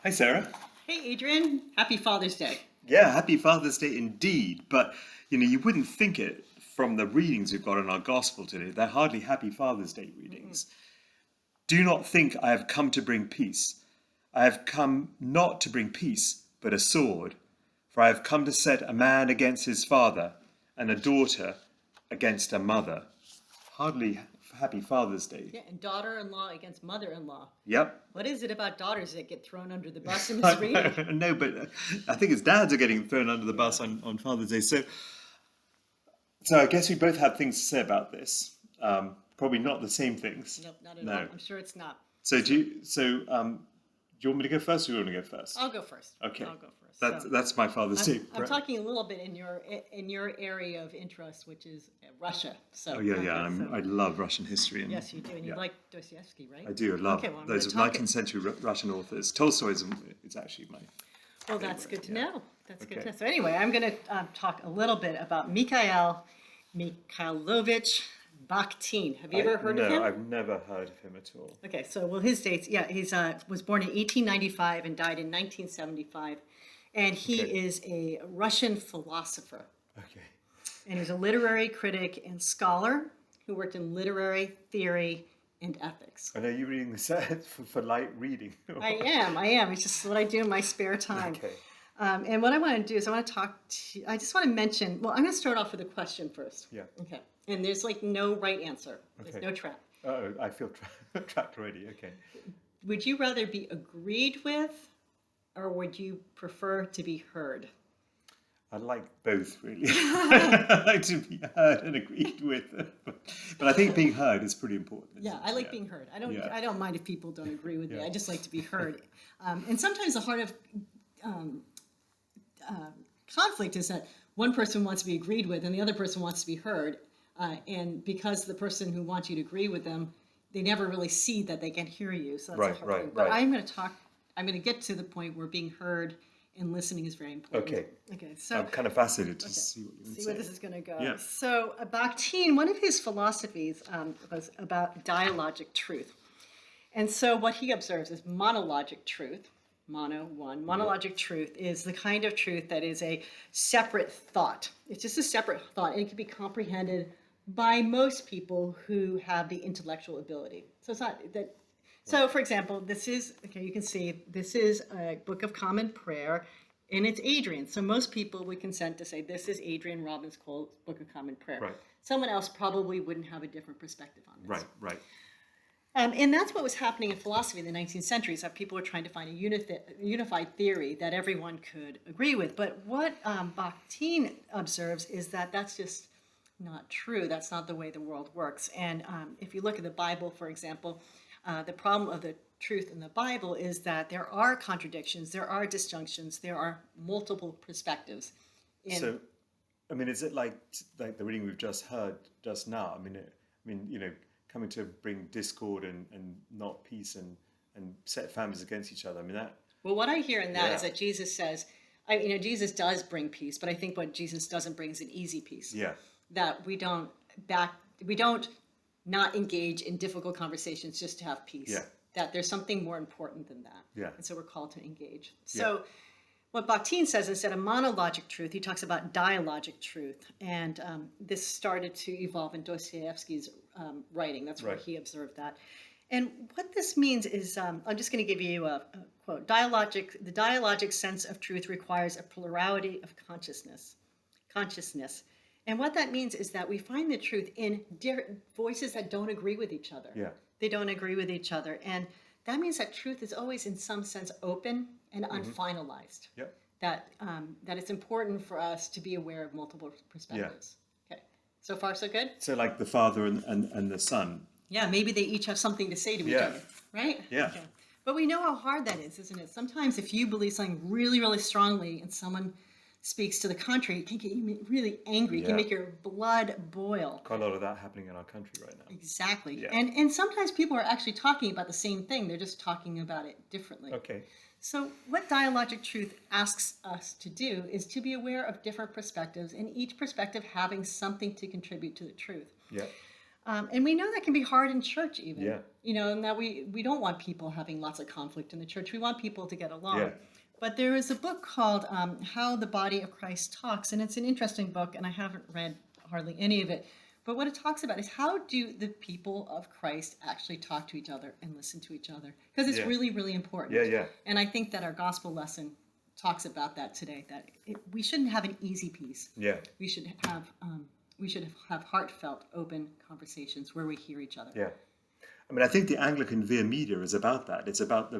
Hi, Sarah. Hey, Adrian. Happy Father's Day. Yeah, happy Father's Day indeed. But, you wouldn't think it from the readings we've got in our gospel today. They're hardly happy Father's Day readings. Do not think I have come to bring peace. I have come not to bring peace, but a sword. For I have come to set a man against his father, and a daughter against her mother. Hardly happy Father's Day. Yeah, and daughter-in-law against mother-in-law. Yep. What is it about daughters that get thrown under the bus in this reading? No, but I think it's dads are getting thrown under the bus on Father's Day. So I guess we both have things to say about this. Probably not the same things. Nope, not at all. I'm sure it's not. So do you want me to go first, or do you want to go first? I'll go first. Okay. I'll go first. That's my Father's Day. I'm talking a little bit in your area of interest, which is Russia. So. Oh yeah. I love Russian history. And, yes, you do, and you like Dostoevsky, right? I do. I love those 19th century Russian authors. Tolstoy's is actually my. Well, that's good to know. That's good to know. So anyway, I'm going to talk a little bit about Mikhail Mikhailovich Bakhtin. Have you ever heard of him? No, I've never heard of him at all. Okay, so his dates. Yeah, he's was born in 1895 and died in 1975, and he is a Russian philosopher. Okay. And he's a literary critic and scholar who worked in literary theory and ethics. I know you're reading this for light reading. I am. It's just what I do in my spare time. Okay. And what I want to do is I just want to mention, I'm going to start off with a question first. Yeah. Okay. And there's like no right answer. There's no trap. Oh, I feel trapped already. Okay. Would you rather be agreed with, or would you prefer to be heard? I like both, really. I like to be heard and agreed with, but I think being heard is pretty important. Yeah, I like being heard. I don't mind if people don't agree with me. I just like to be heard. And sometimes the heart of conflict is that one person wants to be agreed with and the other person wants to be heard. And because the person who wants you to agree with them, they never really see that they can hear you. So that's a hard thing. But I'm going to get to the point where being heard and listening is very important. Okay. So I'm kind of fascinated to see what you say. Where this is going to go. Yeah. So Bakhtin, one of his philosophies was about dialogic truth. And so what he observes is monologic truth. Monologic truth is the kind of truth that is a separate thought. It's just a separate thought, and it can be comprehended by most people who have the intellectual ability. So it's not that. So, for example, you can see this is a Book of Common Prayer, and it's Adrian. So most people would consent to say this is Adrian Robbins-Cole's Book of Common Prayer. Right. Someone else probably wouldn't have a different perspective on this. Right. And that's what was happening in philosophy in the 19th century, is that people were trying to find a unified theory that everyone could agree with. But what Bakhtin observes is that that's just not true. That's not the way the world works. And if you look at the Bible, for example, the problem of the truth in the Bible is that there are contradictions, there are disjunctions, there are multiple perspectives. So, is it like the reading we've just heard just now? Coming to bring discord and not peace and set families against each other. Well, what I hear in that is that Jesus says, Jesus does bring peace, but I think what Jesus doesn't bring is an easy peace. Yeah. That we don't not engage in difficult conversations just to have peace. Yeah. That there's something more important than that. Yeah. And so we're called to engage. So what Bakhtin says, instead of monologic truth, he talks about dialogic truth. And this started to evolve in Dostoevsky's writing. That's where he observed that. And what this means is, I'm just going to give you a quote. The dialogic sense of truth requires a plurality of consciousness. And what that means is that we find the truth in voices that don't agree with each other. Yeah. They don't agree with each other. And that means that truth is always in some sense open and unfinalized. Yep. That it's important for us to be aware of multiple perspectives. Yeah. Okay. So far, so good? So like the father and the son. Yeah, maybe they each have something to say to each other, right? Yeah. Okay. But we know how hard that is, isn't it? Sometimes if you believe something really, really strongly and someone speaks to the contrary, it can get you really angry. It can make your blood boil. Quite a lot of that happening in our country right now. Exactly. Yeah. And sometimes people are actually talking about the same thing. They're just talking about it differently. Okay. So what dialogic truth asks us to do is to be aware of different perspectives, and each perspective having something to contribute to the truth. Yeah. And we know that can be hard in church even. Yeah. and that we don't want people having lots of conflict in the church. We want people to get along. Yeah. But there is a book called How the Body of Christ Talks, and it's an interesting book, and I haven't read hardly any of it. But what it talks about is how do the people of Christ actually talk to each other and listen to each other? Because it's really, really important. Yeah, yeah. And I think that our gospel lesson talks about that today, that we shouldn't have an easy peace. Yeah. We should have heartfelt, open conversations where we hear each other. Yeah. I mean, I think the Anglican Via Media is about that. It's about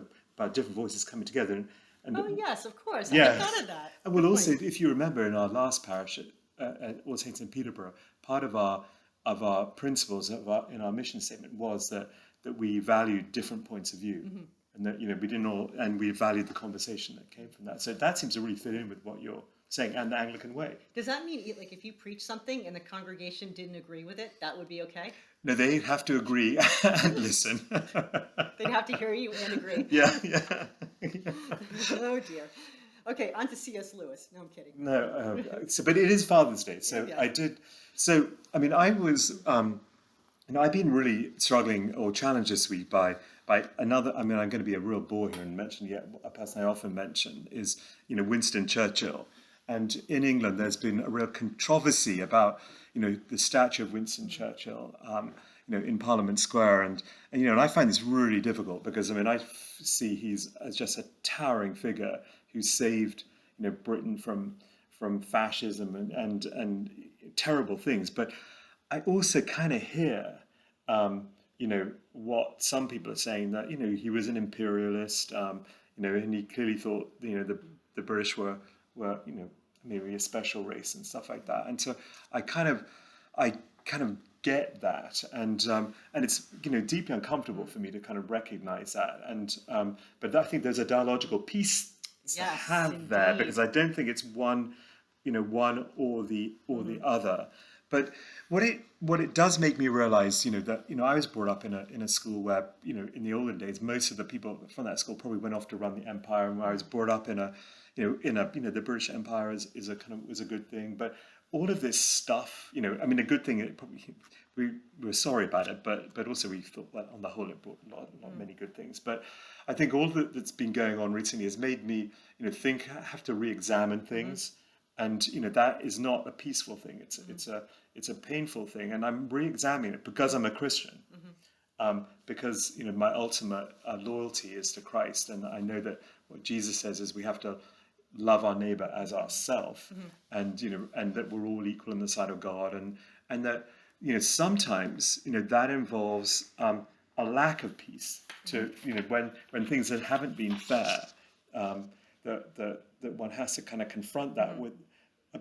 different voices coming together. And Oh, yes, of course. Yeah. I thought of that. And well, Good also, point. if you remember in our last parish at All Saints in Peterborough, part of our principles in our mission statement was that we valued different points of view, and that we didn't all, and we valued the conversation that came from that. So that seems to really fit in with what you're saying and the Anglican way. Does that mean, like, if you preach something and the congregation didn't agree with it, that would be okay? No, they have to agree and listen. They'd have to hear you and agree. Yeah. Oh, dear. Okay, on to C.S. Lewis. No, I'm kidding. No, but it is Father's Day, so Yeah. I did. So I mean, I was, I've been really struggling or challenged this week by another. I mean, I'm going to be a real bore here and mention yet a person I often mention is Winston Churchill, and in England there's been a real controversy about the statue of Winston Churchill, in Parliament Square, and I find this really difficult because I see he's as just a towering figure who saved Britain from fascism and terrible things. But I also kind of hear what some people are saying, that he was an imperialist, and he clearly thought the British were maybe a special race and stuff like that. And so I kind of get that, and it's deeply uncomfortable for me to kind of recognize that, and but I think there's a dialogical piece to Yes, have there, indeed. because I don't think it's one or the other. But what it does make me realize, that I was brought up in a school where in the olden days most of the people from that school probably went off to run the empire, and I was brought up in a the British Empire was a good thing, but all of this stuff, a good thing. It probably we were sorry about it, but also we thought that on the whole it brought not many good things. But I think all that's been going on recently has made me have to re-examine things, and that is not a peaceful thing. It's a painful thing, and I'm re-examining it because I'm a Christian. Because my ultimate loyalty is to Christ, and I know that what Jesus says is we have to love our neighbor as ourselves, and and that we're all equal in the sight of God, and that sometimes that involves a lack of peace to when things that haven't been fair, that one has to kind of confront that with.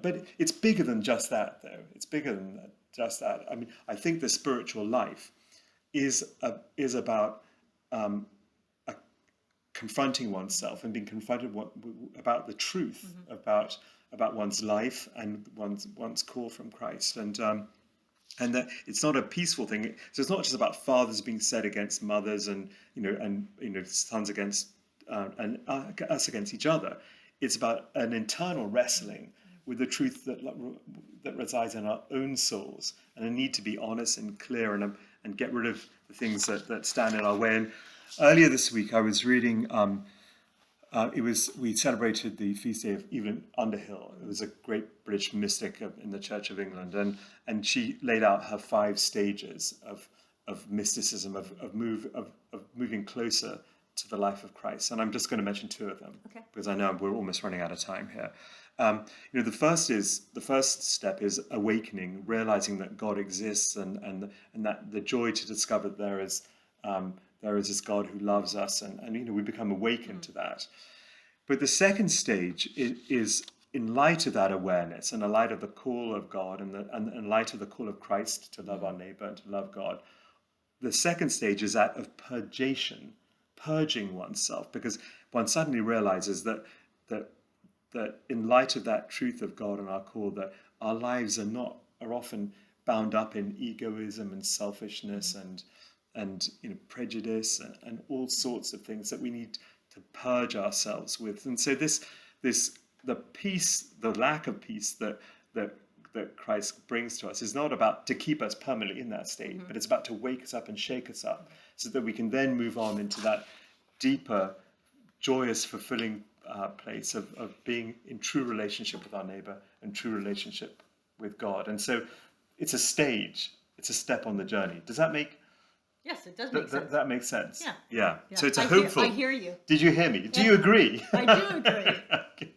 But it's bigger than just that, though. It's bigger than just that. I mean, I think the spiritual life is about confronting oneself and being confronted about the truth about one's life and one's call from Christ, and that it's not a peaceful thing. So it's not just about fathers being set against mothers, and sons against and us against each other. It's about an internal wrestling with the truth that resides in our own souls, and a need to be honest and clear, and get rid of the things that stand in our way. And earlier this week, I was reading. We celebrated the feast day of Evelyn Underhill. It was a great British mystic in the Church of England, and she laid out her 5 stages of mysticism, of moving closer to the life of Christ. And I'm just going to mention 2 of them, because I know we're almost running out of time here. The first step is awakening, realizing that God exists, and that the joy to discover that there is this God who loves us, and we become awakened to that. But the second stage is in light of that awareness, and in light of the call of God, and in light of the call of Christ to love our neighbor and to love God. The second stage is that of purgation, purging oneself, because one suddenly realizes that in light of that truth of God and our call, that our lives are often bound up in egoism and selfishness and prejudice and all sorts of things that we need to purge ourselves with. And so the peace, the lack of peace that Christ brings to us is not about to keep us permanently in that state, but it's about to wake us up and shake us up so that we can then move on into that deeper, joyous, fulfilling place of being in true relationship with our neighbor and true relationship with God. And so it's a stage, it's a step on the journey. Does that make Yes, it does make sense. that makes sense? Yeah. Yeah. Yeah. So it's a I hopeful. hear you. Did you hear me? Do you agree? I do agree. Okay.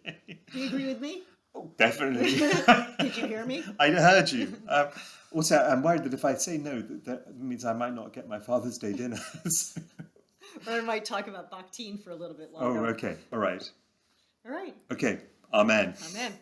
Do you agree with me? Oh, definitely. Did you hear me? I heard you. Also, I'm worried that if I say no, that means I might not get my Father's Day dinner. Or I might talk about Bakhtin for a little bit Oh, longer. okay. All right. All right. Okay. Amen. Amen.